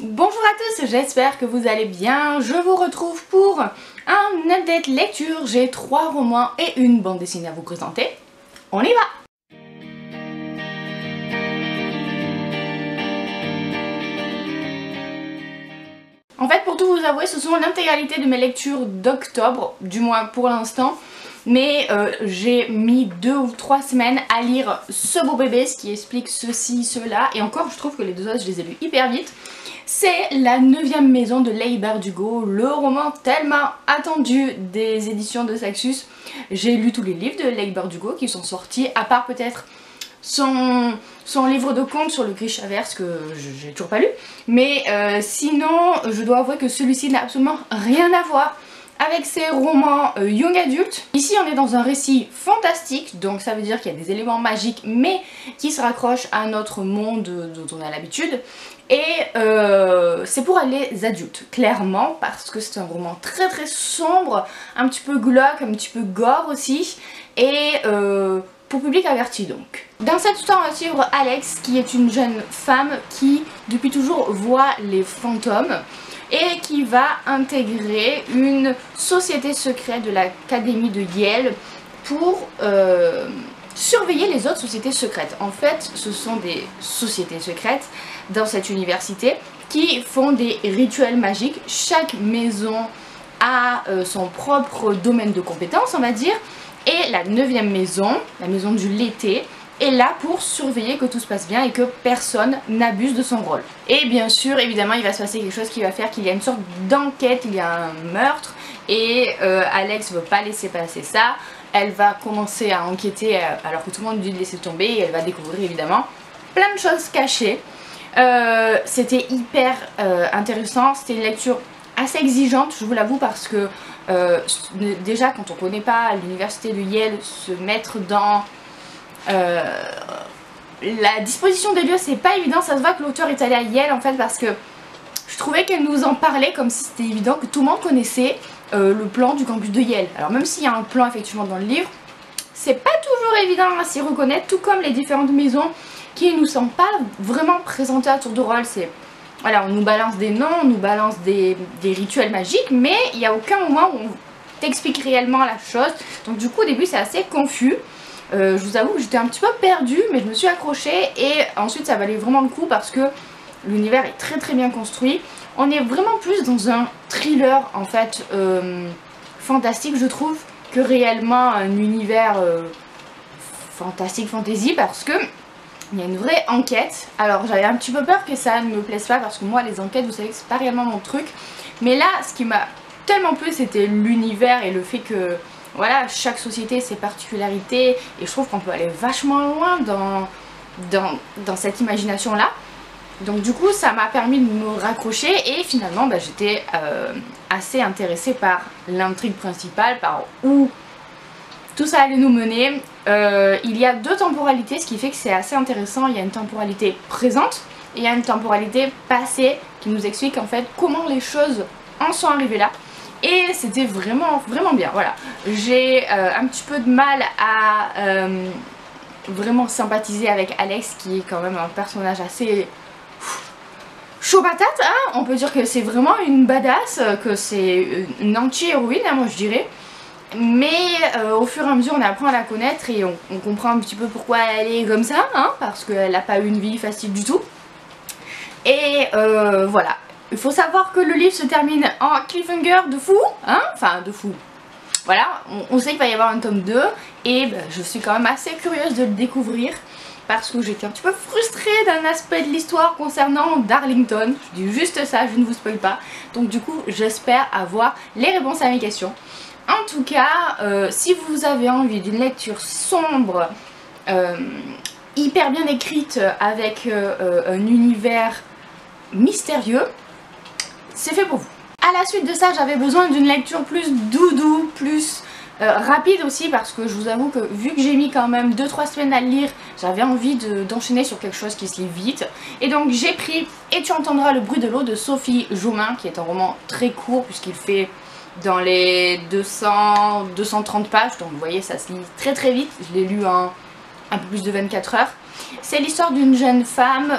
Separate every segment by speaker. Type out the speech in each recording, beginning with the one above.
Speaker 1: Bonjour à tous, j'espère que vous allez bien. Je vous retrouve pour un update lecture. J'ai 3 romans et une bande dessinée à vous présenter. On y va! En fait, pour tout vous avouer, ce sont l'intégralité de mes lectures d'octobre, du moins pour l'instant. Mais j'ai mis 2 ou 3 semaines à lire ce beau bébé, ce qui explique ceci, cela. Et encore, je trouve que les deux autres, je les ai lus hyper vite. C'est La 9e maison de Leigh Bardugo, le roman tellement attendu des éditions de Saxus. J'ai lu tous les livres de Leigh Bardugo qui sont sortis, à part peut-être son livre de contes sur le Grishaverse que j'ai toujours pas lu. Mais sinon, je dois avouer que celui-ci n'a absolument rien à voir avec ces romans young adultes. Ici on est dans un récit fantastique, donc ça veut dire qu'il y a des éléments magiques mais qui se raccrochent à notre monde dont on a l'habitude. Et c'est pour les adultes, clairement, parce que c'est un roman très très sombre, un petit peu glauque, un petit peu gore aussi, et pour public averti donc. Dans cette histoire on va suivre Alex, qui est une jeune femme qui depuis toujours voit les fantômes et qui va intégrer une société secrète de l'académie de Yale pour surveiller les autres sociétés secrètes. En fait, ce sont des sociétés secrètes dans cette université qui font des rituels magiques. Chaque maison a son propre domaine de compétences, on va dire, et la 9e maison, la maison du l'été, est là pour surveiller que tout se passe bien et que personne n'abuse de son rôle. Et bien sûr, évidemment, il va se passer quelque chose qui va faire qu'il y a une sorte d'enquête, il y a un meurtre et Alex veut pas laisser passer ça. Elle va commencer à enquêter alors que tout le monde lui dit de laisser tomber et elle va découvrir évidemment plein de choses cachées. C'était hyper intéressant, c'était une lecture assez exigeante, je vous l'avoue, parce que déjà quand on connaît pas l'université de Yale, se mettre dans la disposition des lieux, c'est pas évident. Ça se voit que l'auteur est allé à Yale en fait, parce que je trouvais qu'elle nous en parlait comme si c'était évident, que tout le monde connaissait le plan du campus de Yale. Alors même s'il y a un plan effectivement dans le livre, c'est pas toujours évident à s'y reconnaître, tout comme les différentes maisons qui nous sont pas vraiment présentées à tour de rôle. C'est voilà, on nous balance des noms, on nous balance des rituels magiques, mais il n'y a aucun moment où on t'explique réellement la chose. Donc du coup au début c'est assez confus. Je vous avoue que j'étais un petit peu perdue, mais je me suis accrochée et ensuite ça valait vraiment le coup parce que l'univers est très très bien construit. On est vraiment plus dans un thriller en fait fantastique, je trouve, que réellement un univers fantastique fantasy, parce que il y a une vraie enquête. Alors j'avais un petit peu peur que ça ne me plaise pas parce que moi les enquêtes, vous savez que c'est pas réellement mon truc, mais là ce qui m'a tellement plu c'était l'univers et le fait que voilà, chaque société a ses particularités et je trouve qu'on peut aller vachement loin dans cette imagination là. Donc du coup ça m'a permis de me raccrocher et finalement j'étais assez intéressée par l'intrigue principale, par où tout ça allait nous mener. Il y a 2 temporalités, ce qui fait que c'est assez intéressant. Il y a une temporalité présente et il y a une temporalité passée qui nous explique en fait comment les choses en sont arrivées là. Et c'était vraiment vraiment bien, voilà. J'ai un petit peu de mal à vraiment sympathiser avec Alex, qui est quand même un personnage assez chaud patate, hein. On peut dire que c'est vraiment une badass, que c'est une anti-héroïne, hein, moi je dirais. Mais au fur et à mesure on apprend à la connaître et on comprend un petit peu pourquoi elle est comme ça, hein, parce qu'elle n'a pas eu une vie facile du tout. Et voilà. Il faut savoir que le livre se termine en cliffhanger de fou, hein, enfin de fou. Voilà, on sait qu'il va y avoir un tome 2 et je suis quand même assez curieuse de le découvrir parce que j'étais un petit peu frustrée d'un aspect de l'histoire concernant Darlington. Je dis juste ça, je ne vous spoil pas. Donc du coup, j'espère avoir les réponses à mes questions. En tout cas, si vous avez envie d'une lecture sombre, hyper bien écrite, avec un univers mystérieux, c'est fait pour vous. À la suite de ça, j'avais besoin d'une lecture plus doudou, plus rapide aussi, parce que je vous avoue que vu que j'ai mis quand même 2-3 semaines à le lire, j'avais envie d'enchaîner sur quelque chose qui se lit vite. Et donc j'ai pris Et tu entendras le bruit de l'eau de Sophie Jomain, qui est un roman très court puisqu'il fait dans les 230 pages, donc vous voyez ça se lit très très vite. Je l'ai lu en un peu plus de 24 heures. C'est l'histoire d'une jeune femme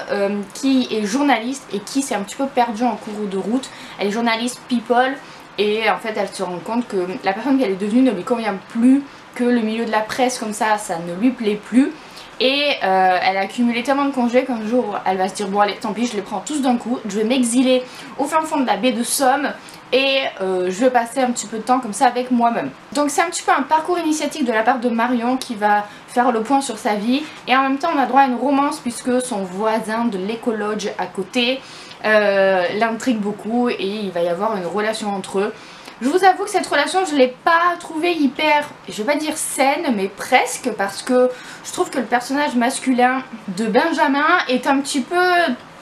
Speaker 1: qui est journaliste et qui s'est un petit peu perdue en cours de route. Elle est journaliste people et en fait elle se rend compte que la personne qu'elle est devenue ne lui convient plus, que le milieu de la presse comme ça ne lui plaît plus. Et elle a accumulé tellement de congés qu'un jour elle va se dire bon allez tant pis, je les prends tous d'un coup, je vais m'exiler au fin fond de la baie de Somme et je vais passer un petit peu de temps comme ça avec moi-même. Donc c'est un petit peu un parcours initiatique de la part de Marion qui va faire le point sur sa vie et en même temps on a droit à une romance puisque son voisin de l'écologe à côté l'intrigue beaucoup et il va y avoir une relation entre eux. Je vous avoue que cette relation je ne l'ai pas trouvée hyper, je vais pas dire saine mais presque, parce que je trouve que le personnage masculin de Benjamin est un petit peu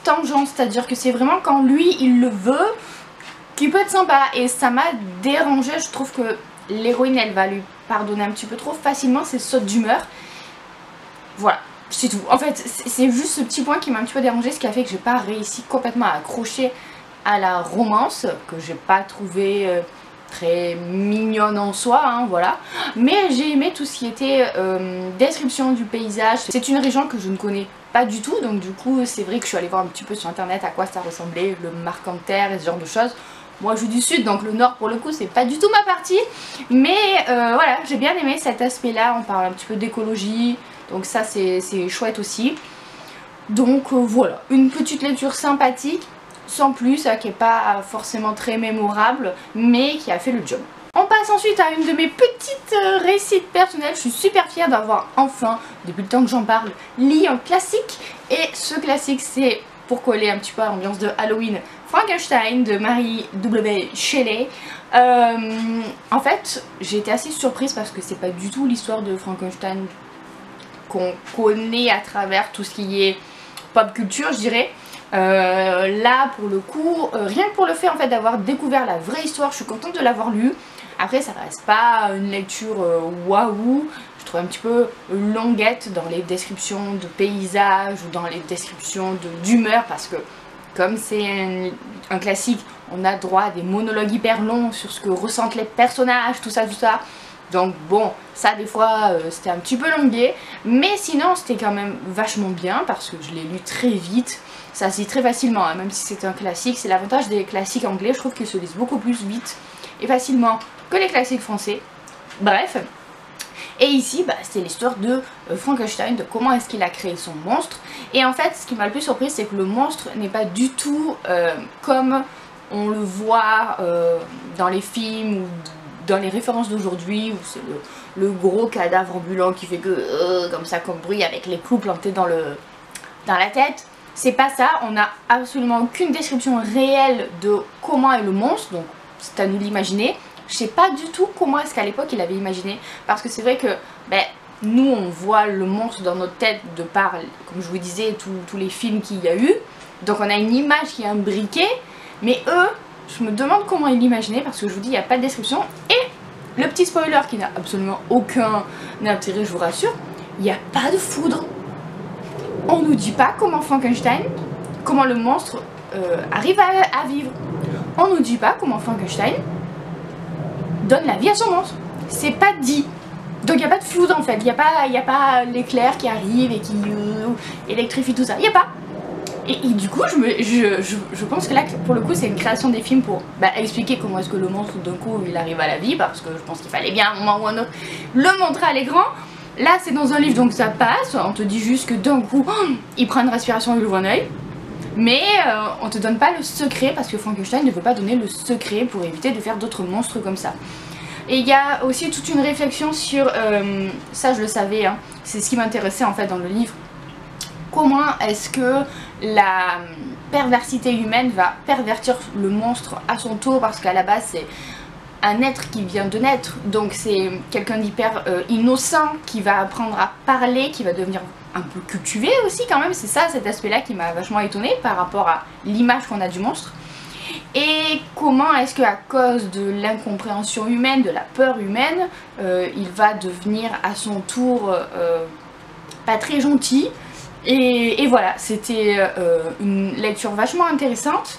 Speaker 1: tangent, c'est à dire que c'est vraiment quand lui il le veut qu'il peut être sympa et ça m'a dérangé. Je trouve que l'héroïne elle va lui pardonner un petit peu trop facilement ses sautes d'humeur. Voilà, c'est tout. En fait c'est juste ce petit point qui m'a un petit peu dérangé, ce qui a fait que j'ai pas réussi complètement à accrocher à la romance, que j'ai pas trouvé très mignonne en soi, hein, voilà. Mais j'ai aimé tout ce qui était description du paysage. C'est une région que je ne connais pas du tout, donc du coup c'est vrai que je suis allée voir un petit peu sur internet à quoi ça ressemblait, le Marcanterre et ce genre de choses. Moi je suis du sud, donc le nord pour le coup c'est pas du tout ma partie. Mais voilà, j'ai bien aimé cet aspect là, on parle un petit peu d'écologie, donc ça c'est chouette aussi. Donc voilà, une petite lecture sympathique. Sans plus, qui n'est pas forcément très mémorable, mais qui a fait le job. On passe ensuite à une de mes petites réussites personnelles. Je suis super fière d'avoir enfin, depuis le temps que j'en parle, lu un classique. Et ce classique, c'est, pour coller un petit peu à l'ambiance de Halloween, Frankenstein de Mary W. Shelley. En fait, j'ai été assez surprise parce que c'est pas du tout l'histoire de Frankenstein qu'on connaît à travers tout ce qui est pop culture, je dirais. Là pour le coup, rien que pour le fait en fait d'avoir découvert la vraie histoire, je suis contente de l'avoir lu. Après ça reste pas une lecture waouh, je trouve un petit peu longuette dans les descriptions de paysages ou dans les descriptions d'humeur, parce que comme c'est un classique, on a droit à des monologues hyper longs sur ce que ressentent les personnages, tout ça. Donc bon, ça des fois c'était un petit peu longué, mais sinon c'était quand même vachement bien parce que je l'ai lu très vite. Ça se lit très facilement, hein, même si c'est un classique. C'est l'avantage des classiques anglais, je trouve qu'ils se lisent beaucoup plus vite et facilement que les classiques français. Bref. Et ici, bah, c'est l'histoire de Frankenstein, de comment est-ce qu'il a créé son monstre. Et en fait, ce qui m'a le plus surprise, c'est que le monstre n'est pas du tout comme on le voit dans les films ou dans les références d'aujourd'hui, où c'est le gros cadavre ambulant qui fait que comme ça, comme bruit, avec les clous plantés dans la tête. C'est pas ça, on n'a absolument aucune description réelle de comment est le monstre, donc c'est à nous l'imaginer. Je sais pas du tout comment est-ce qu'à l'époque il avait imaginé, parce que c'est vrai que nous on voit le monstre dans notre tête de par, comme je vous disais, tous les films qu'il y a eu. Donc on a une image qui est imbriquée, mais eux, je me demande comment ils l'imaginaient, parce que je vous dis, il n'y a pas de description. Et le petit spoiler qui n'a absolument aucun intérêt, je vous rassure, il n'y a pas de foudre. On nous dit pas comment Frankenstein, comment le monstre arrive à vivre. On nous dit pas comment Frankenstein donne la vie à son monstre. C'est pas dit. Donc il n'y a pas de foudre en fait. Il n'y a pas l'éclair qui arrive et qui électrifie tout ça. Il n'y a pas. Et du coup je pense que là pour le coup c'est une création des films pour expliquer comment est-ce que le monstre d'un coup il arrive à la vie, parce que je pense qu'il fallait bien à un moment ou un autre le montrer à l'écran. Là c'est dans un livre donc ça passe, on te dit juste que d'un coup il prend une respiration et il ouvre un œil. Mais on te donne pas le secret, parce que Frankenstein ne veut pas donner le secret pour éviter de faire d'autres monstres comme ça. Et il y a aussi toute une réflexion sur, ça je le savais, hein, c'est ce qui m'intéressait en fait dans le livre. Comment est-ce que la perversité humaine va pervertir le monstre à son tour, parce qu'à la base c'est un être qui vient de naître, donc c'est quelqu'un d'hyper innocent qui va apprendre à parler, qui va devenir un peu cultivé aussi quand même. C'est ça, cet aspect là qui m'a vachement étonnée par rapport à l'image qu'on a du monstre. Et comment est-ce qu'à cause de l'incompréhension humaine, de la peur humaine, il va devenir à son tour pas très gentil. Et voilà, c'était une lecture vachement intéressante,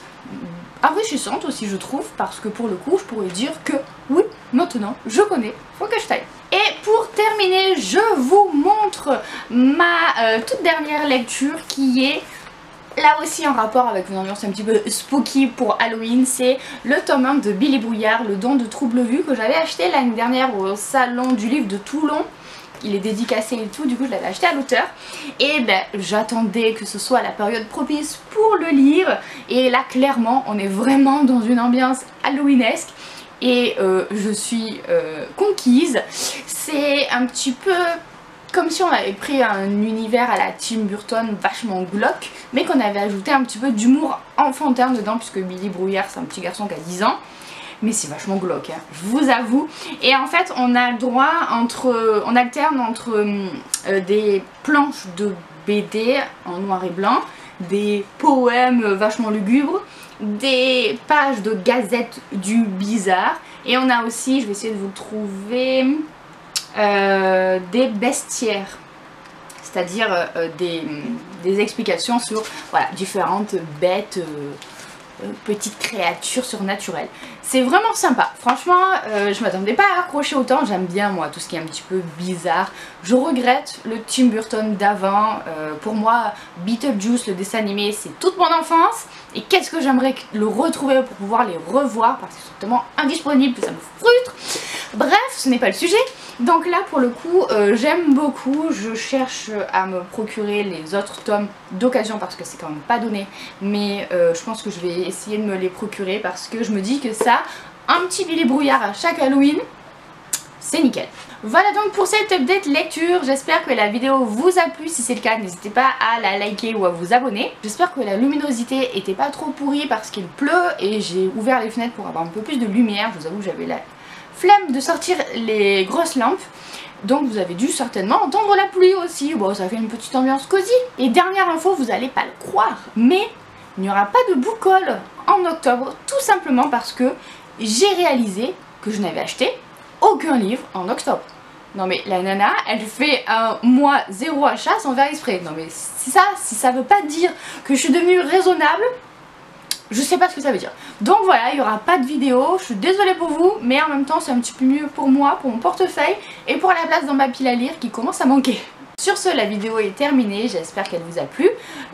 Speaker 1: enrichissante aussi je trouve, parce que pour le coup je pourrais dire que oui, maintenant je connais Frankenstein. Et pour terminer, je vous montre ma toute dernière lecture qui est là aussi en rapport avec une ambiance un petit peu spooky pour Halloween. C'est le tome 1 de Billy Brouillard, Le Don de Trouble Vue, que j'avais acheté l'année dernière au salon du livre de Toulon. Il est dédicacé et tout, du coup je l'avais acheté à l'auteur. Et ben j'attendais que ce soit la période propice pour le lire. Et là clairement on est vraiment dans une ambiance halloweenesque. Et je suis conquise. C'est un petit peu comme si on avait pris un univers à la Tim Burton vachement glauque, mais qu'on avait ajouté un petit peu d'humour enfantin dedans, puisque Billy Brouillard c'est un petit garçon qui a 10 ans. Mais c'est vachement glauque, hein, je vous avoue. Et en fait on a le droit on alterne entre des planches de BD en noir et blanc, des poèmes vachement lugubres, des pages de gazettes du bizarre, et on a aussi, je vais essayer de vous trouver, des bestiaires, c'est-à-dire des explications sur voilà, différentes bêtes, petites créatures surnaturelles. C'est vraiment sympa, franchement je m'attendais pas à accrocher autant. J'aime bien moi tout ce qui est un petit peu bizarre. Je regrette le Tim Burton d'avant. Pour moi Beetlejuice, le dessin animé, c'est toute mon enfance, et qu'est-ce que j'aimerais le retrouver pour pouvoir les revoir, parce qu'ils sont tellement indisponibles que ça me frustre. Bref, ce n'est pas le sujet. Donc là pour le coup j'aime beaucoup, je cherche à me procurer les autres tomes d'occasion parce que c'est quand même pas donné, mais je pense que je vais essayer de me les procurer parce que je me dis que ça, un petit Billy Brouillard à chaque Halloween, c'est nickel. Voilà donc pour cette update lecture, j'espère que la vidéo vous a plu. Si c'est le cas, n'hésitez pas à la liker ou à vous abonner. J'espère que la luminosité était pas trop pourrie parce qu'il pleut et j'ai ouvert les fenêtres pour avoir un peu plus de lumière. Je vous avoue que j'avais la flemme de sortir les grosses lampes, donc vous avez dû certainement entendre la pluie aussi. Bon, ça fait une petite ambiance cosy. Et dernière info, vous allez pas le croire, mais il n'y aura pas de book haul en octobre, tout simplement parce que j'ai réalisé que je n'avais acheté aucun livre en octobre. Non mais la nana, elle fait un mois zéro achat sans faire exprès. Non mais c'est ça, si ça veut pas dire que je suis devenue raisonnable, je sais pas ce que ça veut dire. Donc voilà, il n'y aura pas de vidéo, je suis désolée pour vous, mais en même temps c'est un petit peu mieux pour moi, pour mon portefeuille et pour la place dans ma pile à lire qui commence à manquer. Sur ce, la vidéo est terminée, j'espère qu'elle vous a plu.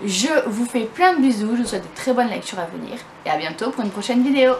Speaker 1: Je vous fais plein de bisous, je vous souhaite de très bonnes lectures à venir et à bientôt pour une prochaine vidéo.